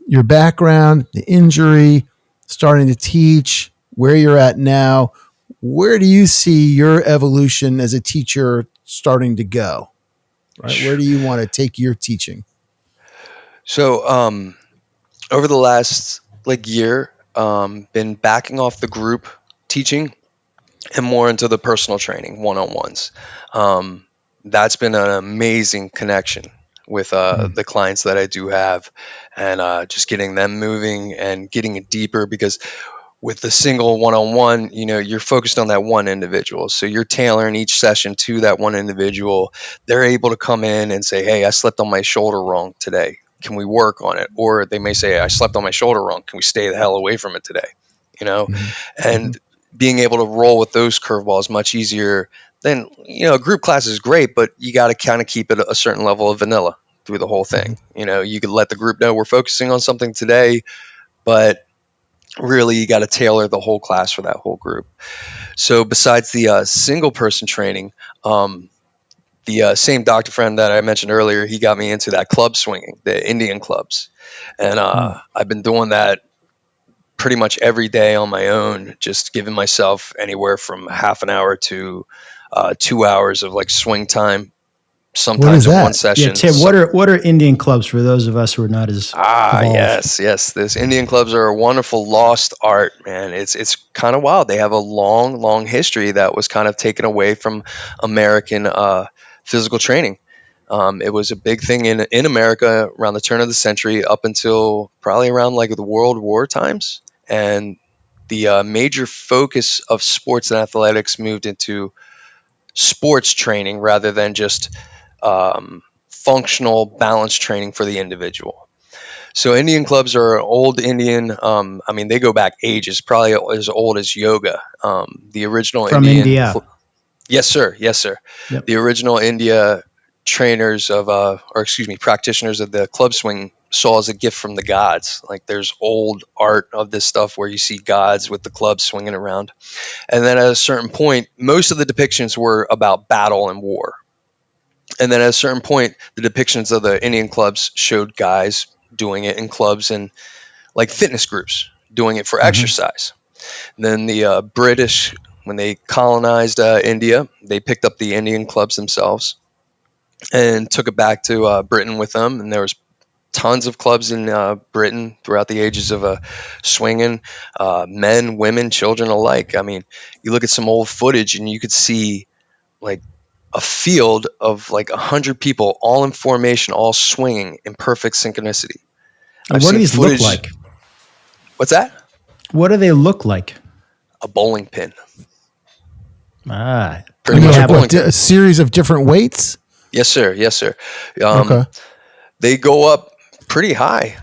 your background, the injury, starting to teach, where you're at now, where do you see your evolution as a teacher starting to go? Right? Where do you want to take your teaching? So, over the last year, been backing off the group teaching and more into the personal training, one-on-ones. That's been an amazing connection with the clients that I do have, and just getting them moving and getting it deeper, because with the single one-on-one, you're focused on that one individual. So you're tailoring each session to that one individual. They're able to come in and say, hey, I slept on my shoulder wrong today. Can we work on it? Or they may say, I slept on my shoulder wrong. Can we stay the hell away from it today? And being able to roll with those curveballs much easier than, a group class is great, but you got to kind of keep it a certain level of vanilla through the whole thing. You could let the group know we're focusing on something today, but really you got to tailor the whole class for that whole group. So besides the single person training, the same doctor friend that I mentioned earlier, he got me into that club swinging, the Indian clubs. And I've been doing that pretty much every day on my own, just giving myself anywhere from half an hour to 2 hours of swing time. Sometimes in one session. Yeah, Tim, what are Indian clubs for those of us who are not as evolved? Yes. Those Indian clubs are a wonderful lost art, man. It's kind of wild. They have a long history that was kind of taken away from American physical training. It was a big thing in America around the turn of the century up until probably around the World War times. And the major focus of sports and athletics moved into sports training rather than just functional balance training for the individual. So Indian clubs are old Indian. They go back ages, probably as old as yoga. The original from India. Yes, sir. Yep. The original India trainers practitioners of the club swing saw as a gift from the gods. There's old art of this stuff where you see gods with the club swinging around. And then at a certain point, most of the depictions were about battle and war. And then at a certain point, the depictions of the Indian clubs showed guys doing it in clubs and fitness groups doing it for exercise. And then the British, when they colonized India, they picked up the Indian clubs themselves and took it back to Britain with them. And there was tons of clubs in Britain throughout the ages of swinging, men, women, children alike. I mean, you look at some old footage and you could see a field of 100 people all in formation, all swinging in perfect synchronicity. And what do these look like? What's that? What do they look like? A bowling pin. Pretty And much they're a bowling. a series of different weights? Yes, sir. Yes, sir. Okay. They go up pretty high.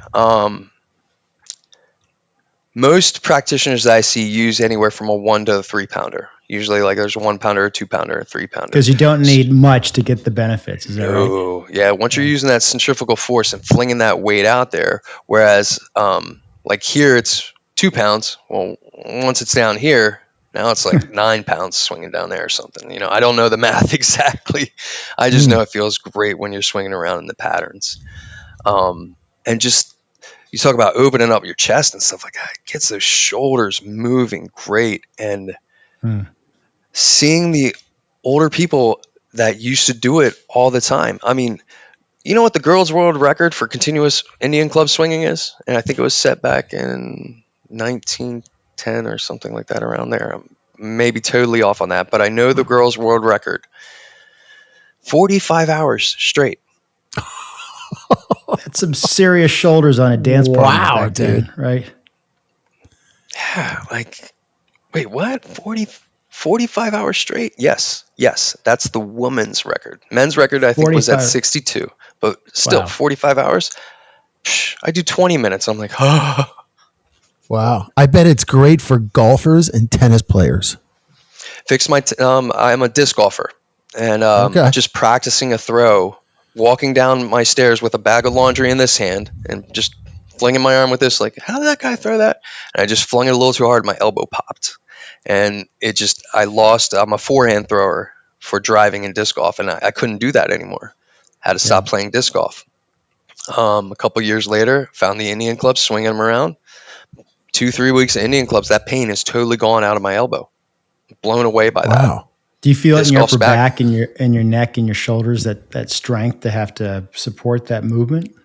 Most practitioners that I see use anywhere from a 1 to a 3 pounder. Usually, like there's a 1 pounder, a 2 pounder, a 3 pounder. Because you don't need much to get the benefits. Is that right? No, yeah. Once you're using that centrifugal force and flinging that weight out there, whereas like here it's 2 pounds. Well, once it's down here, now it's like 9 pounds swinging down there or something. I don't know the math exactly. I just know it feels great when you're swinging around in the patterns. And just you talk about opening up your chest and stuff like that. It gets those shoulders moving great, and seeing the older people that used to do it all the time. I mean, you know what the girls' world record for continuous Indian club swinging is? And I think it was set back in 1910 or something like that, around there. I'm maybe totally off on that, but I know the girls' world record, 45 hours straight. That's some serious shoulders on a dance partner back dude. then, right? Yeah, like, wait, what? 45 hours straight? Yes, that's the woman's record. Men's record, I think, was at 62, but still, 45 hours. I do 20 minutes. I'm like, oh. Wow. I bet it's great for golfers and tennis players. I'm a disc golfer, and just practicing a throw, walking down my stairs with a bag of laundry in this hand and just flinging my arm with this, like, how did that guy throw that? And I just flung it a little too hard. My elbow popped, and I'm a forehand thrower for driving in disc golf, and I couldn't do that anymore. Had to stop playing disc golf. A couple years later, found the Indian clubs, swinging them around. 2-3 weeks of Indian clubs, that pain is totally gone out of my elbow. Blown away by that. Do you feel it in your upper back and your neck and your shoulders, that strength to have to support that movement?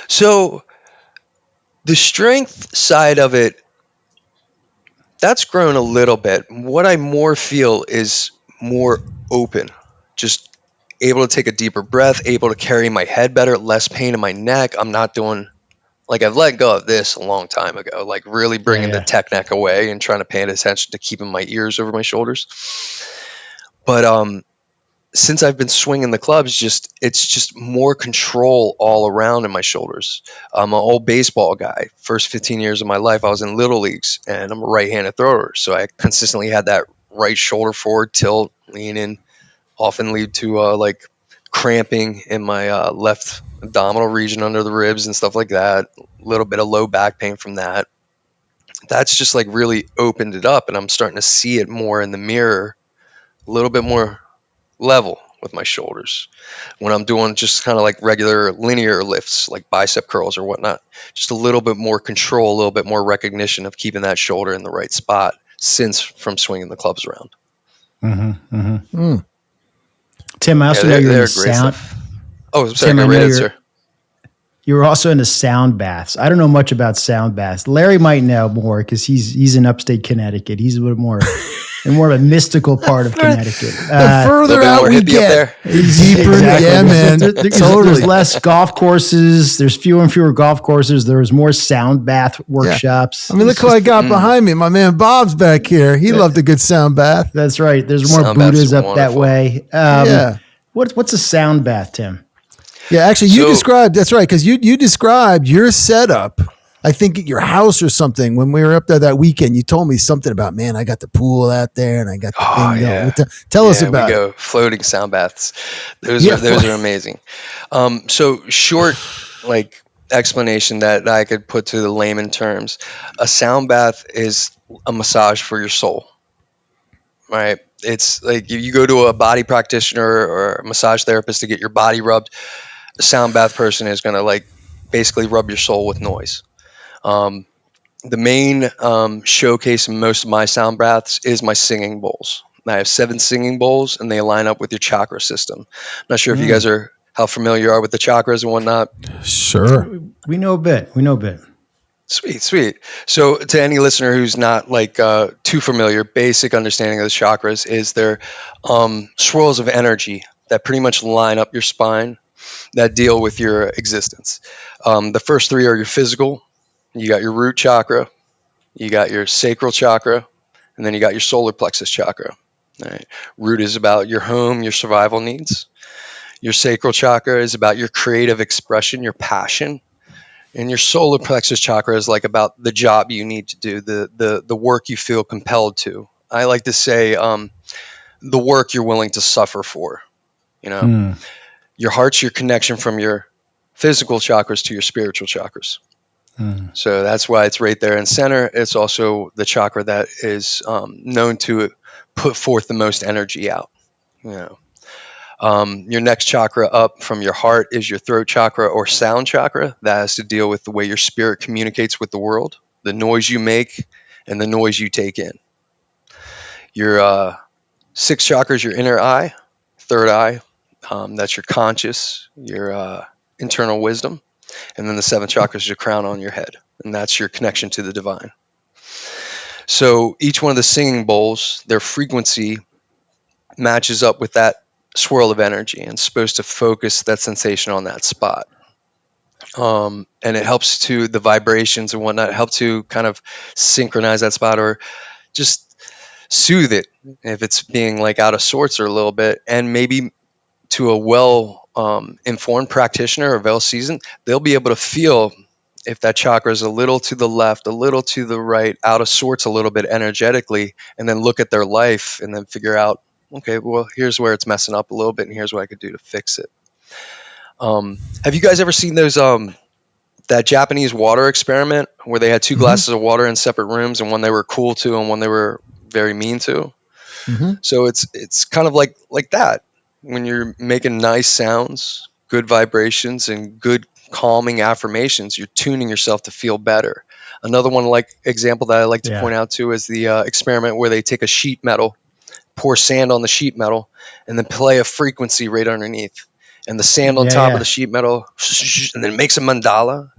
So the strength side of it, that's grown a little bit. What I more feel is more open, just able to take a deeper breath, able to carry my head better, less pain in my neck. I'm not doing, like, I've let go of this a long time ago, like really bringing the tech neck away and trying to pay attention to keeping my ears over my shoulders. But since I've been swinging the clubs, it's just more control all around in my shoulders. I'm an old baseball guy. First 15 years of my life, I was in little leagues, and I'm a right-handed thrower. So I consistently had that right shoulder forward tilt, lean in, often lead to like cramping in my left abdominal region under the ribs and stuff like that. A little bit of low back pain from that. That's just like really opened it up, and I'm starting to see it more in the mirror, a little bit more level with my shoulders when I'm doing just kind of like regular linear lifts, like bicep curls or whatnot. Just a little bit more control, a little bit more recognition of keeping that shoulder in the right spot from swinging the clubs around. Tim, I also know you're into sound. Oh, sorry, Tim, go right in, sir. You were also into sound baths. I don't know much about sound baths. Larry might know more because he's in upstate Connecticut. He's a little more in more of a mystical part of Connecticut. The further out we get, deeper. Exactly. Yeah, man. There's less golf courses. There's fewer and fewer golf courses. There's more sound bath workshops. I mean, look who I got behind me. My man Bob's back here. He loved a good sound bath. That's right. There's more Buddhas up that way. What's a sound bath, Tim? Yeah, actually, you described, that's right, because you described your setup, I think at your house or something, when we were up there that weekend. You told me something about, man, I got the pool out there and I got the thing going. Tell us about it. Floating sound baths. Those are amazing. So short, like, explanation that I could put to the layman terms. A sound bath is a massage for your soul, right? It's like if you go to a body practitioner or a massage therapist to get your body rubbed, a sound bath person is going to like basically rub your soul with noise. The main showcase in most of my sound baths is my singing bowls. I have 7 singing bowls, and they line up with your chakra system. I'm not sure if you guys are how familiar you are with the chakras and whatnot. Sure, we know a bit. Sweet. So to any listener who's not like too familiar, basic understanding of the chakras is they're swirls of energy that pretty much line up your spine, that deal with your existence. The first 3 are your physical. You got your root chakra, you got your sacral chakra, And then you got your solar plexus chakra. Right? Root is about your home, your survival needs. Your sacral chakra is about your creative expression, your passion. And your solar plexus chakra is like about the job you need to do, the work you feel compelled to. I like to say the work you're willing to suffer for. You know, Hmm. your heart's your connection from your physical chakras to your spiritual chakras. Hmm. So that's why it's right there in center. It's also the chakra that is known to put forth the most energy out. You know, your next chakra up from your heart is your throat chakra or sound chakra. That has to deal with the way your spirit communicates with the world, the noise you make, and the noise you take in. Your sixth chakra is your inner eye, third eye. That's your conscious, your internal wisdom. And then the seventh chakra is your crown on your head. And that's your connection to the divine. So each one of the singing bowls, their frequency matches up with that swirl of energy and it's supposed to focus that sensation on that spot. And it helps to the vibrations and whatnot help to kind of synchronize that spot or just soothe it if it's being like out of sorts or a little bit. And maybe to a well informed practitioner or well seasoned, they'll be able to feel if that chakra is a little to the left, a little to the right, out of sorts a little bit energetically, and then look at their life and then figure out, okay, well, here's where it's messing up a little bit, and here's what I could do to fix it. Have you guys ever seen those that Japanese water experiment where they had two Mm-hmm. glasses of water in separate rooms, and one they were cool to, and one they were very mean to? Mm-hmm. So it's kind of like that when you're making nice sounds, good vibrations, and good calming affirmations. You're tuning yourself to feel better. Another one like example that I like to Yeah. point out too is the experiment where they take a sheet metal, pour sand on the sheet metal, and then play a frequency right underneath. And the sand on Yeah. top of Yeah. the sheet metal, and then it makes a mandala.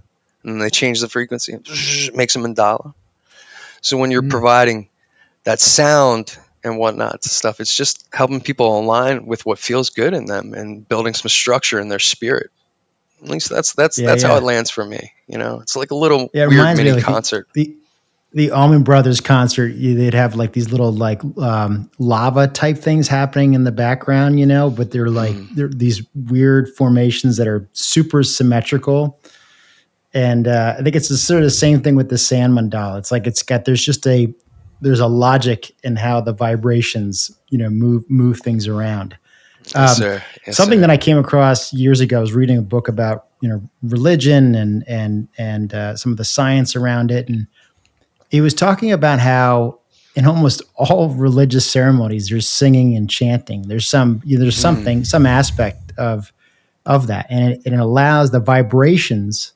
And then they change the frequency, it makes a mandala. So when you're Mm. providing that sound and whatnot stuff, it's just helping people align with what feels good in them and building some structure in their spirit. At least Yeah. that's how it Yeah. lands for me. You know, it's like a little Yeah. It weird reminds me mini of like concert. the Allman Brothers concert. They'd have like these little like lava type things happening in the background, but Mm, they're these weird formations that are super symmetrical. And I think it's sort of the same thing with the sand mandala. It's like there's a logic in how the vibrations move things around. yes, Um, sir. Yes, Something sir. that I came across years ago, I was reading a book about religion and some of the science around it, and he was talking about how in almost all religious ceremonies there's singing and chanting. There's Mm, some aspect of that, and it allows the vibrations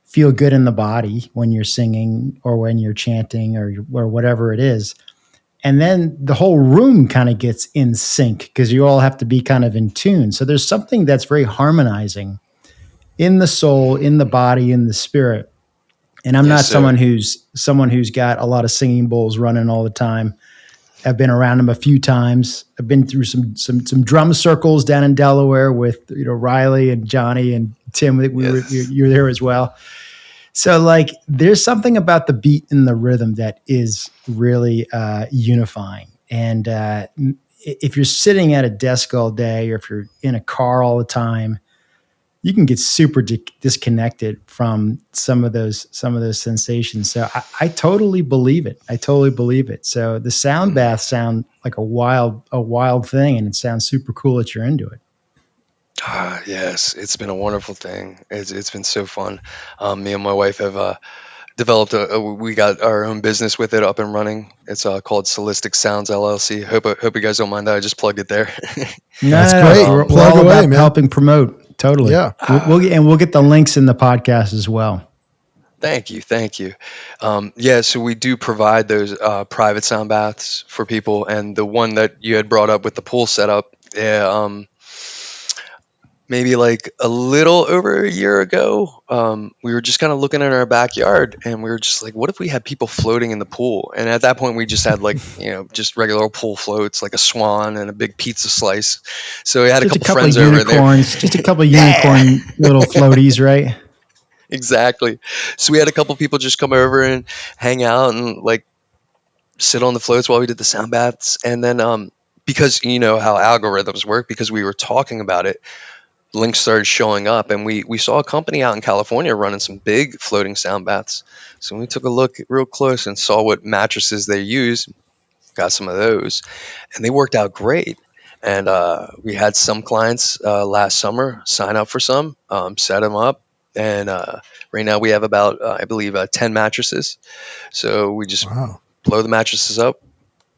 feel good in the body when you're singing or when you're chanting or whatever it is. And then the whole room kind of gets in sync because you all have to be kind of in tune. So there's something that's very harmonizing in the soul, in the body, in the spirit. And I'm yes, not sir. someone who's got a lot of singing bowls running all the time. I've been around them a few times. I've been through some drum circles down in Delaware with Riley and Johnny and Tim. Yes. You were there as well. So like there's something about the beat and the rhythm that is really unifying. And if you're sitting at a desk all day or if you're in a car all the time, you can get super disconnected from some of those sensations. So I totally believe it. I totally believe it. So the sound Mm. baths sound like a wild thing, and it sounds super cool that you're into it. Yes, it's been a wonderful thing. It's been so fun. Me and my wife have developed we got our own business with it up and running. It's called Solistic Sounds LLC. Hope you guys don't mind that I just plugged it there. No, That's no, no. great. We're Plug all away, about man. helping promote. Totally. Yeah. We'll get the links in the podcast as well. Thank you. Yeah, so we do provide those private sound baths for people, and the one that you had brought up with the pool setup, yeah, maybe like a little over a year ago, we were just kind of looking at our backyard, and we were just like, what if we had people floating in the pool? And at that point, we just had like just regular old pool floats, like a swan and a big pizza slice. So we had a Just a couple couple of friends over there. unicorns, just a couple of Yeah. unicorn little floaties, right? Exactly. So we had a couple people just come over and hang out and like sit on the floats while we did the sound baths. And then, because you know how algorithms work, because we were talking about it, links started showing up, and we saw a company out in California running some big floating sound baths. So we took a look real close and saw what mattresses they use, got some of those, and they worked out great. And we had some clients last summer sign up for some, set them up, and right now we have about I believe 10 mattresses. So we just Wow. blow the mattresses up,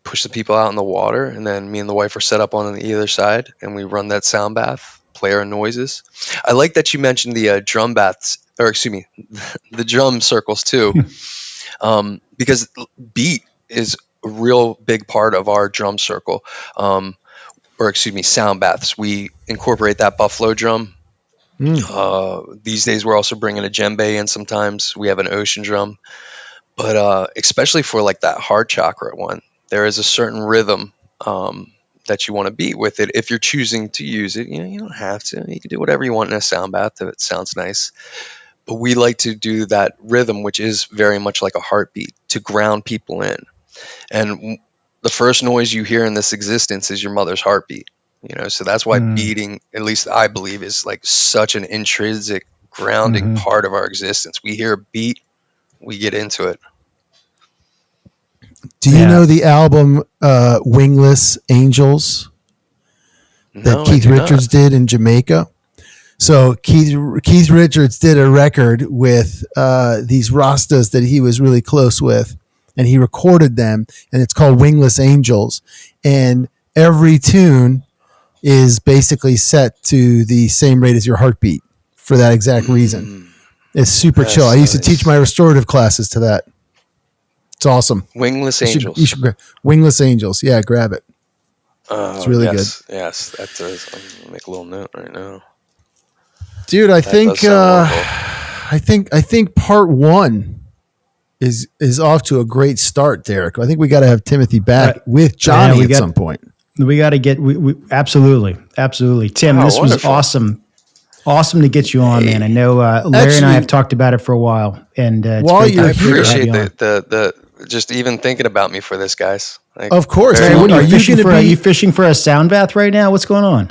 push the people out in the water, and then me and the wife are set up on either side, and we run that sound bath, play our noises. I like that you mentioned the drum baths, or excuse me, the drum circles too, because beat is a real big part of our drum circle, or excuse me, sound baths. We incorporate that buffalo drum. Mm. These days, we're also bringing a djembe in. Sometimes we have an ocean drum, but especially for like that heart chakra one, there is a certain rhythm that you want to beat with it. If you're choosing to use it, you know, you don't have to. You can do whatever you want in a sound bath if it sounds nice. But we like to do that rhythm, which is very much like a heartbeat, to ground people in. And the first noise you hear in this existence is your mother's heartbeat. You know, so that's why Mm. beating, at least I believe, is like such an intrinsic grounding Hmm. part of our existence. We hear a beat, we get into it. Do you Yeah. know the album Wingless Angels that No, I Keith do not. Richards did in Jamaica? So Keith Richards did a record with these Rastas that he was really close with, and he recorded them, and it's called Wingless Angels. And every tune is basically set to the same rate as your heartbeat for that exact reason. Mm, It's super chill. I that's used to teach nice. my restorative classes to that. It's awesome. Wingless You angels. should Wingless Angels. Yeah, grab it. It's Oh really good. yes, yes. That does. I'm gonna make a little note right now. Dude, I That does think sound wonderful. I think part one is off to a great start, Derek. I think we got to have Timothy back with Yeah, Johnny at some point. we got to get we absolutely Tim. Oh, This was wonderful. awesome to get you on, man. I Hey, know Larry and I have Actually, talked about it for a while, and it's while great you're I to here, have appreciate you on. the just even thinking about me for this, guys. Like of course. very Larry, what are Are you humbling. you fishing going to for? Are you be? fishing for a sound bath right now? What's going on?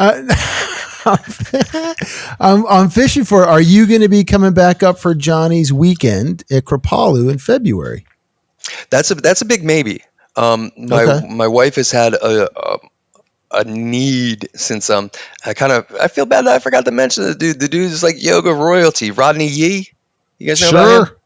I'm fishing for. Are you going to be coming back up for Johnny's weekend at Kripalu in February? That's a big maybe. Okay. My wife has had a need since I feel bad that I forgot to mention the dude. The dude is like yoga royalty, Rodney Yee. You guys know about Sure. him? Of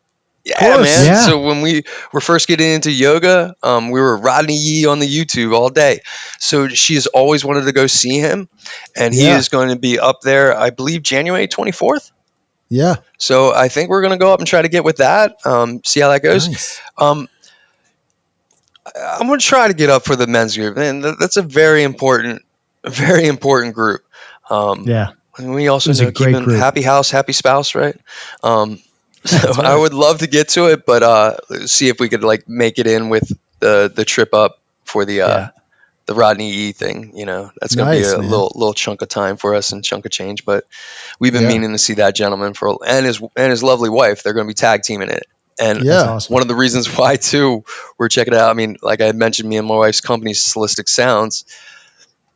Yeah, course. man. Yeah. So when we were first getting into yoga, we were Rodney Yee on the YouTube all day. So she has always wanted to go see him, and he Yeah. is going to be up there, I believe, January 24th. Yeah. So I think we're going to go up and try to get with that. See how that goes. Nice. Um, I'm going to try to get up for the men's group, and that's a very important group. Um, Yeah, and we it also was a know great keeping group. happy house, happy spouse, right? Um, so That's I right. would love to get to it, but see if we could like make it in with the trip up for Yeah, the Rodney E thing. You know, that's going to be Nice, a man. little chunk of time for us and chunk of change. But we've been Yeah. meaning to see that gentleman and his lovely wife. They're going to be tag teaming it. And that's Yeah. awesome. one of the reasons why too we're checking it out. I mean, like I had mentioned, me and my wife's company, Solistic Sounds.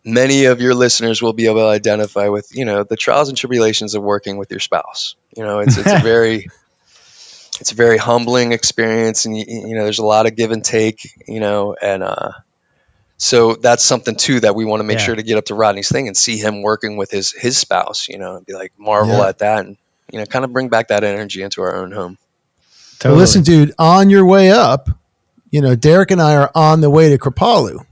Many of your listeners will be able to identify with, you know, the trials and tribulations of working with your spouse. You know, it's a very humbling experience, and you know, there's a lot of give and take. You know, and so that's something too that we want to make Yeah, sure to get up to Rodney's thing and see him working with his spouse. You know, and be like marvel Yeah. at that, and you know, kind of bring back that energy into our own home. Well, listen, totally. dude, on your way up, Derek and I are on the way to Kripalu.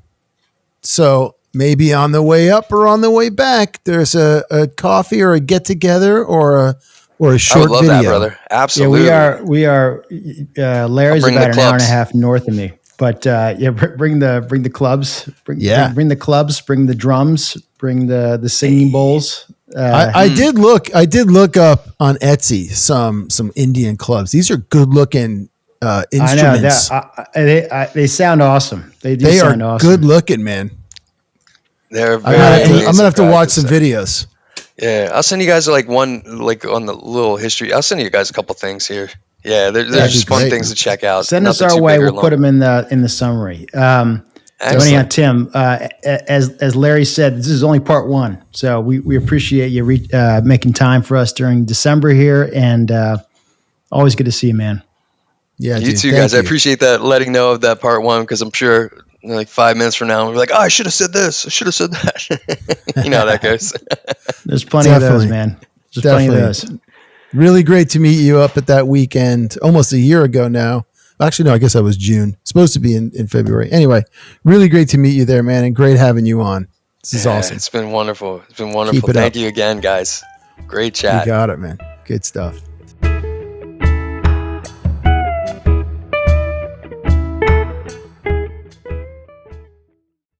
So maybe on the way up or on the way back, there's a coffee or a get together or a I would short love that, video. brother. Yeah, Absolutely. we are. I'll Larry's bring the about an hour and a clubs. half north of me, but yeah, bring the clubs, Yeah. bring the clubs, bring the drums, bring the singing bowls. I Hmm. did look up on Etsy some Indian clubs. These are good looking I know that instruments. they sound awesome. They do They are sound awesome. good looking, man. They're I'm very And gonna amazing have to watch practice. some videos. Yeah, I'll send you guys like one like on the little history. I'll send you guys a couple things here. Yeah, there's That'd just be fun great, things man. to check out. Send us Nothing our too way. big or We'll put long. them in the summary. So anyhow, Excellent. Tim, as Larry said, this is only part one. So we appreciate you making time for us during December here, and always good to see you, man. Yeah, You dude. too, guys. Thank I you. appreciate that letting know of that part one, because I'm sure like 5 minutes from now we'll be like, oh, I should have said this. I should have said that. You know how that goes. There's plenty of those, Definitely. man. There's plenty of Definitely. those. Really great to meet you up at that weekend almost a year ago now. Actually, no, I guess that was June. Supposed to be in February. Anyway, really great to meet you there, man, and great having you on. This is Yeah, awesome. it's been wonderful. It's been Keep wonderful. it up. Thank you again, guys. Great You chat. got it, man. Good stuff.